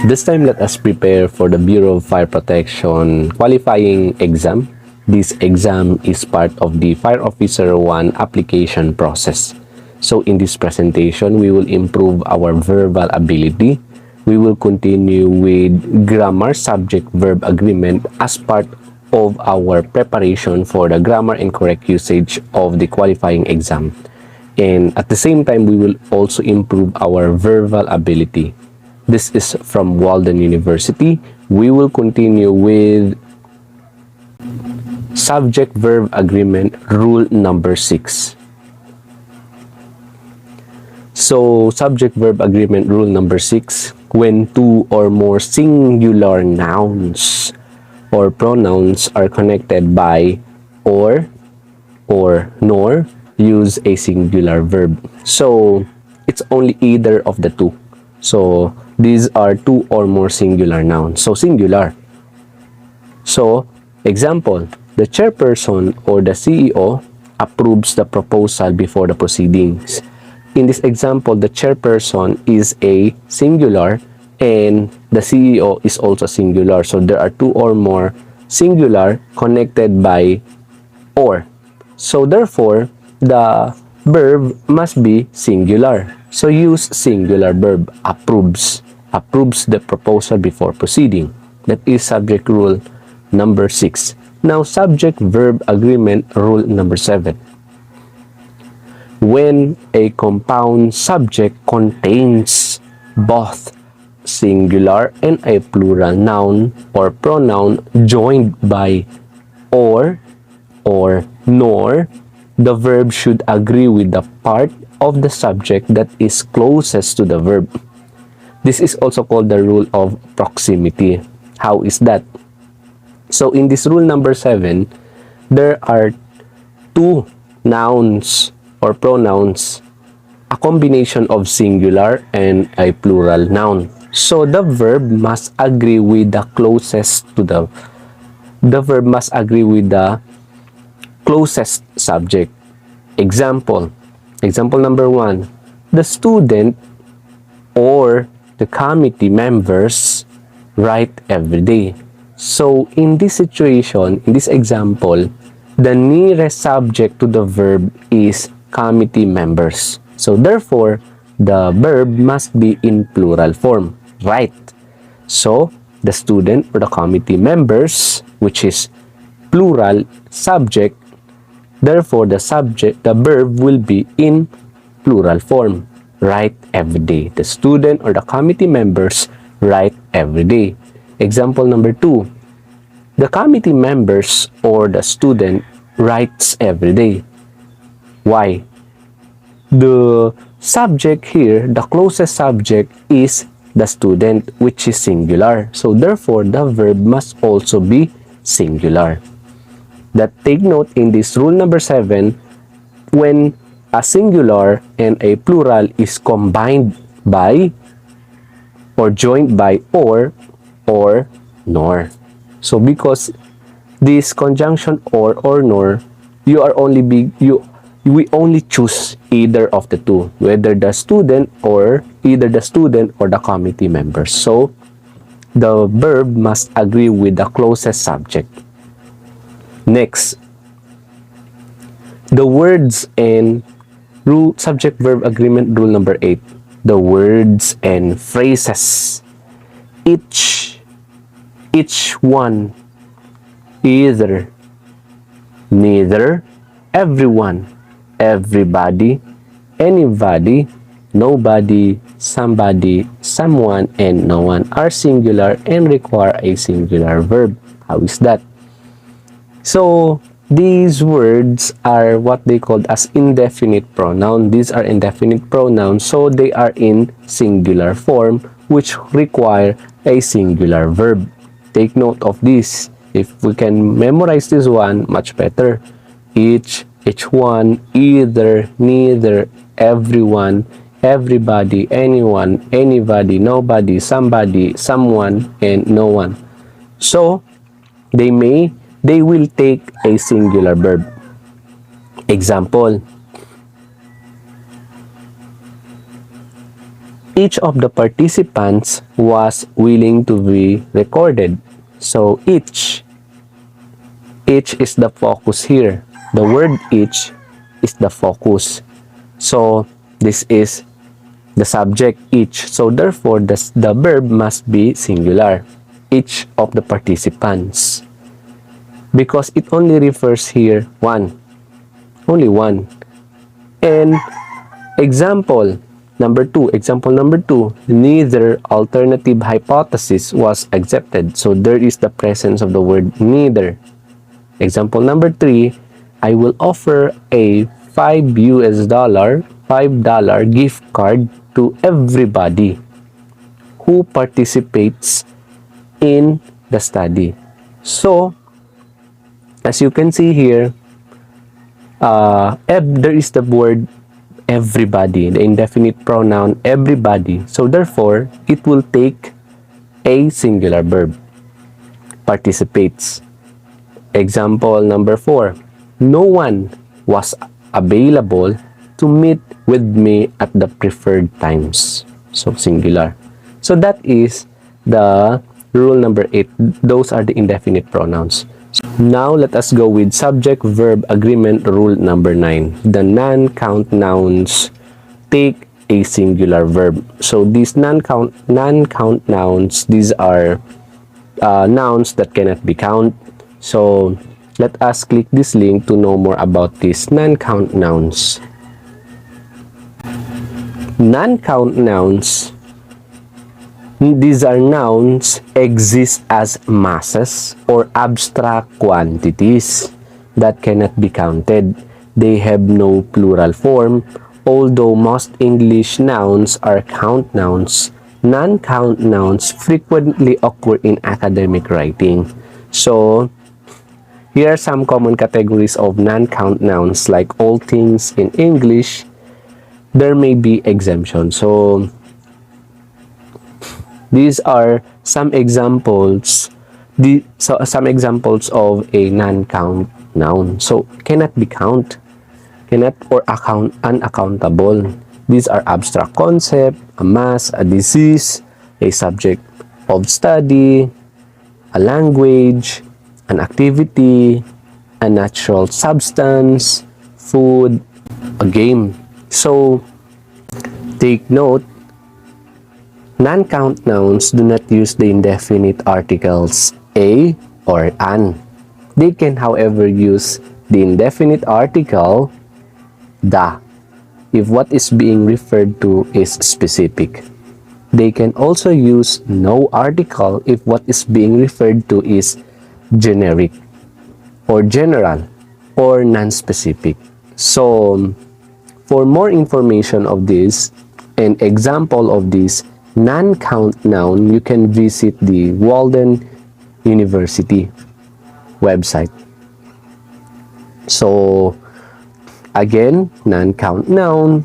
This time, let us prepare for the Bureau of Fire Protection qualifying exam. This exam is part of the Fire Officer 1 application process. So in this presentation, we will improve our verbal ability. We will continue with grammar subject-verb agreement as part of our preparation for the grammar and correct usage of the qualifying exam. And at the same time, we will also improve our verbal ability. This is from Walden University. We will continue with subject-verb agreement rule number 6. So, subject-verb agreement rule number 6, when two or more singular nouns or pronouns are connected by or nor, use a singular verb. So, it's only either of the two. So, these are two or more singular nouns. So, singular. So, example, the chairperson or the CEO approves the proposal before the proceedings. In this example, the chairperson is a singular and the CEO is also singular. So, there are two or more singular connected by or. So, therefore, the verb must be singular. So, use singular verb, approves. Approves the proposal before proceeding. That is subject rule number 6. Now, subject-verb agreement rule number 7. When a compound subject contains both singular and a plural noun or pronoun joined by or nor, the verb should agree with the part of the subject that is closest to the verb. This is also called the rule of proximity. How is that? So in this rule number 7, there are two nouns or pronouns, a combination of singular and a plural noun. So the verb must agree with the closest to the verb must agree with the closest subject. Example number 1, the student or the committee members write every day. So, in this situation, in this example, the nearest subject to the verb is committee members. So, therefore, the verb must be in plural form, right? So, the student or the committee members, which is plural subject, therefore, the verb will be in plural form. Write every day. The student or the committee members write every day. Example number 2. The committee members or the student writes every day. Why? The subject here, the closest subject is the student, which is singular. So therefore, the verb must also be singular. That take note in this rule number 7, when a singular and a plural is combined by or joined by or nor. So because this conjunction or nor, we only choose either of the two, whether the student or the committee members. So the verb must agree with the closest subject. Next, the words and subject-verb agreement rule number 8. The words and phrases. Each one, either, neither, everyone, everybody, anybody, nobody, somebody, someone, and no one are singular and require a singular verb. How is that? So, these words are what they call as indefinite pronoun. These are indefinite pronouns, so they are in singular form, which require a singular verb. Take note of this. If we can memorize this one, much better. Each one, either, neither, everyone, everybody, anyone, anybody, nobody, somebody, someone, and no one. So, they will take a singular verb. Example, Each of the participants was willing to be recorded. So each is the focus here. The word each is the focus. So this is the subject each. So therefore, the verb must be singular. Each of the participants. Because it only refers here one. Only one. And example number two, neither alternative hypothesis was accepted. So there is the presence of the word neither. Example number 3, I will offer a $5 gift card to everybody who participates in the study. So, as you can see here, there is the word everybody, the indefinite pronoun everybody. So therefore, it will take a singular verb. Participates. Example number 4. No one was available to meet with me at the preferred times. So singular. So that is the rule number 8. Those are the indefinite pronouns. Now, let us go with subject-verb agreement rule number 9. The non-count nouns take a singular verb. So, these non-count nouns, these are nouns that cannot be count. So, let us click this link to know more about these non-count nouns. Non-count nouns, these are nouns exist as masses or abstract quantities that cannot be counted. They have no plural form. Although most English nouns are count nouns, non-count nouns frequently occur in academic writing. So, here are some common categories of non-count nouns like all things in English. There may be exemptions. So, these are some examples. Some examples of a non-count noun. So cannot be count, cannot or unaccountable. These are abstract concept, a mass, a disease, a subject of study, a language, an activity, a natural substance, food, a game. So take note. Non-count nouns do not use the indefinite articles a or an. They can, however, use the indefinite article the if what is being referred to is specific. They can also use no article if what is being referred to is generic or general or non-specific. So, for more information of this and example of this non-count noun, you can visit the Walden University website. So, again, non-count noun,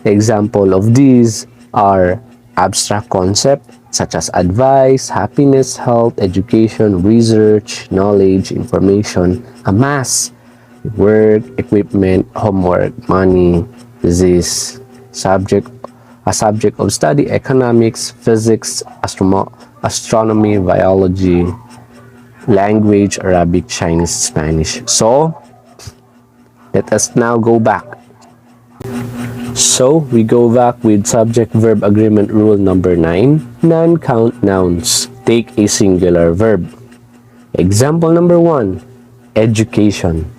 example of these are abstract concept such as advice, happiness, health, education, research, knowledge, information, a mass, work, equipment, homework, money, disease, a subject of study, economics, physics, astronomy, biology, language, Arabic, Chinese, Spanish. So, let us now go back. So, we go back with subject-verb agreement rule number 9. Non-count nouns take a singular verb. Example number 1. Education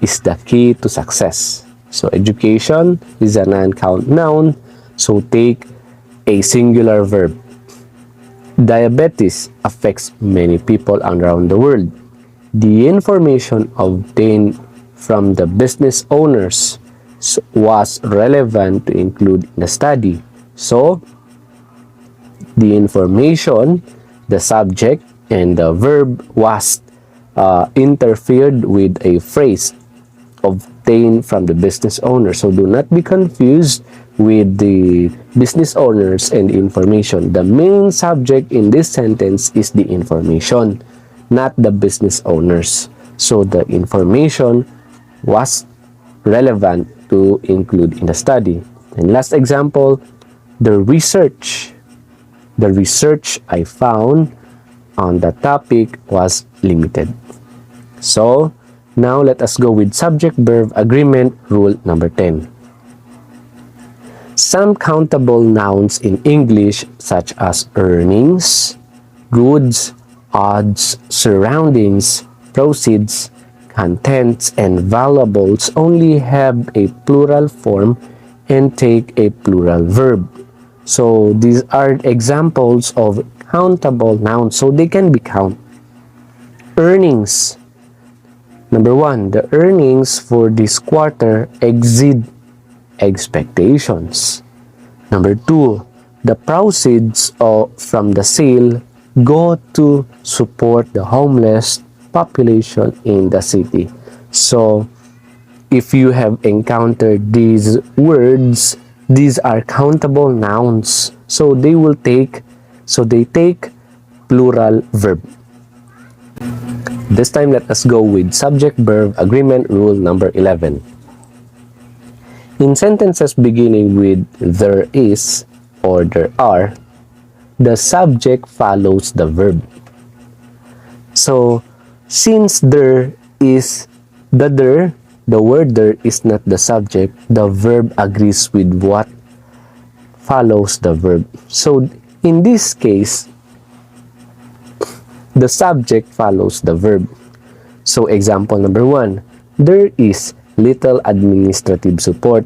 is the key to success. So, education is a non-count noun. So, take a singular verb. Diabetes affects many people around the world. The information obtained from the business owners was relevant to include in the study. So, the information, the subject, and the verb was interfered with a phrase obtained from the business owner. So, do not be confused with the business owners and the information. The main subject in this sentence is the information, not the business owners. So, the information was relevant to include in the study. And last example, The research I found on the topic was limited. So, now let us go with subject-verb agreement rule number 10. Some countable nouns in English such as earnings, goods, odds, surroundings, proceeds, contents, and valuables only have a plural form and take a plural verb. So these are examples of countable nouns. So they can be count. Earnings. Number 1, the earnings for this quarter exceed expectations. Number 2, the proceeds from the sale go to support the homeless population in the city. So, if you have encountered these words, these are countable nouns. So they take plural verb. This time, let us go with subject-verb agreement rule number 11. In sentences beginning with there is or there are, the subject follows the verb. So, since there is the word there is not the subject, the verb agrees with what follows the verb. So, in this case, the subject follows the verb. So, example number 1, there is little administrative support.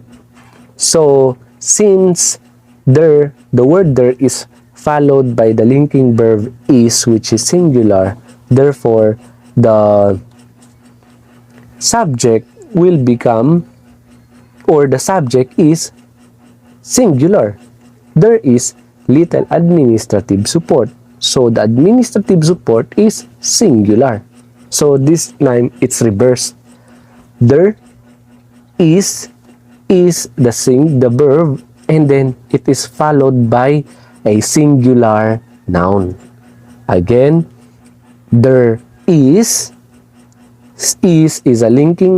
So, since the word there is followed by the linking verb is, which is singular, therefore, the subject will become, or the subject is singular. There is little administrative support. So, the administrative support is singular. So, this time, it's reversed. There is the verb, and then it is followed by a singular noun. Again, there is a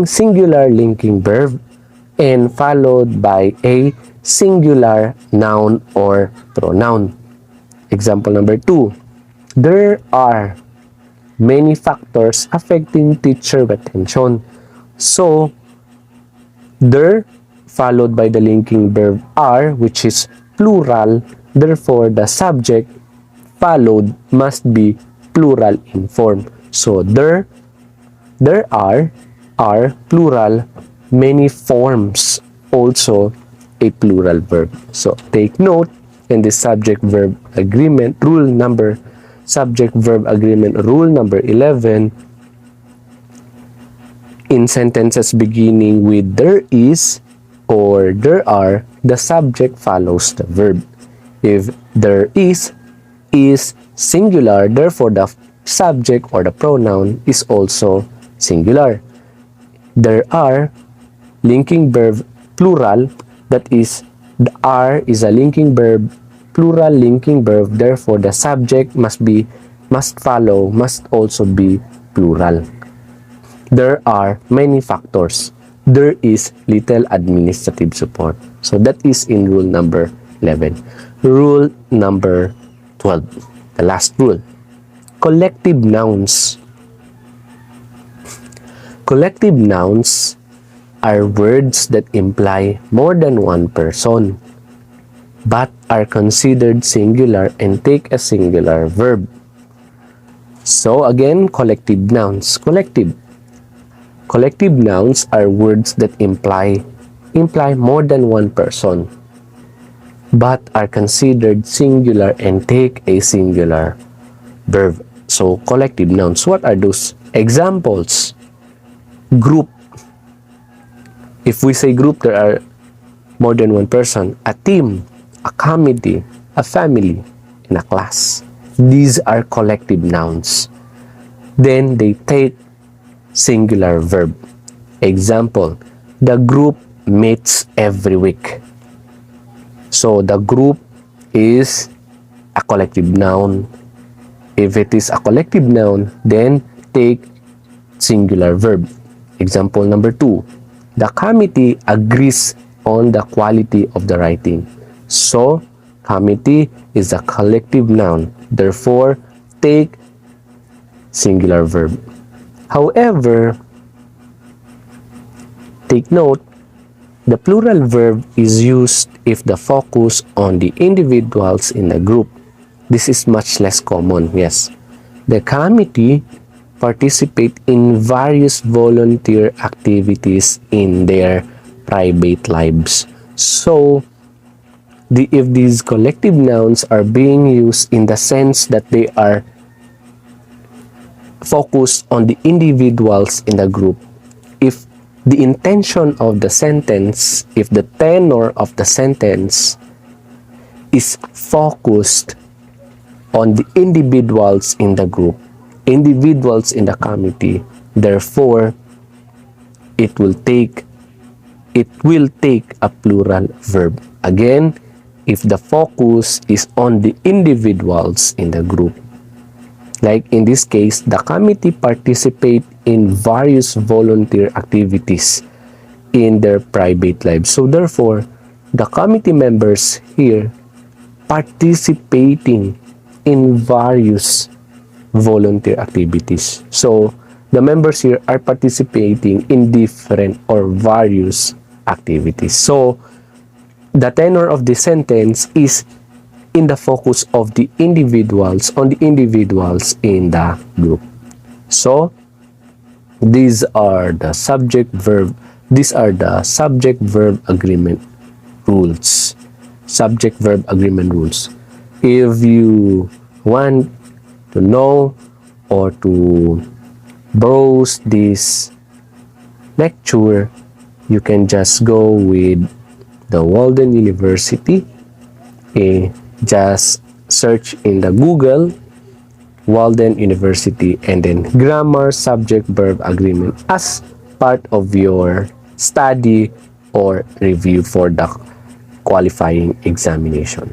singular linking verb and followed by a singular noun or pronoun. Example number 2, there are many factors affecting teacher retention. So, there followed by the linking verb are, which is plural, therefore the subject followed must be plural in form. So, there are plural, many forms, also a plural verb. So, take note in the subject-verb agreement rule number 11, in sentences beginning with there is or there are, the subject follows the verb. If there is singular, therefore the subject or the pronoun is also singular. There are linking verb plural, that is, the are is a linking verb, plural linking verb, therefore the subject must also be plural. There are many factors. There is little administrative support. So that is in rule number 11. Rule number 12, the last rule. Collective nouns. Collective nouns are words that imply more than one person, but are considered singular and take a singular verb. So again, collective nouns. Collective nouns are words that imply more than one person, but are considered singular and take a singular verb. So, collective nouns, what are those? Examples. Group. If we say group, there are more than one person. A team, a committee, a family, and a class. These are collective nouns. Then they take singular verb. Example, the group meets every week. So, the group is a collective noun. If it is a collective noun, then take singular verb. Example number 2, the committee agrees on the quality of the writing. So, Committee is a collective noun. Therefore, take singular verb. However, take note, the plural verb is used if the focus on the individuals in the group. This is much less common, yes. The committee participate in various volunteer activities in their private lives. So, if these collective nouns are being used in the sense that they are focused on the individuals in the group, if the intention of the sentence, if the tenor of the sentence is focused on the individuals in the group, individuals in the committee, therefore, it will take a plural verb. Again, if the focus is on the individuals in the group. Like in this case, the committee participate in various volunteer activities in their private lives. So therefore, the committee members here participating in various volunteer activities. So the members here are participating in different or various activities. So the tenor of the sentence is in the focus of the individuals, on the individuals in the group. So these are the subject verb agreement rules. Subject verb agreement rules. If you want to know or to browse this lecture, you can just go with the Walden University. Just search in the Google Walden University and then grammar subject verb agreement as part of your study or review for the qualifying examination.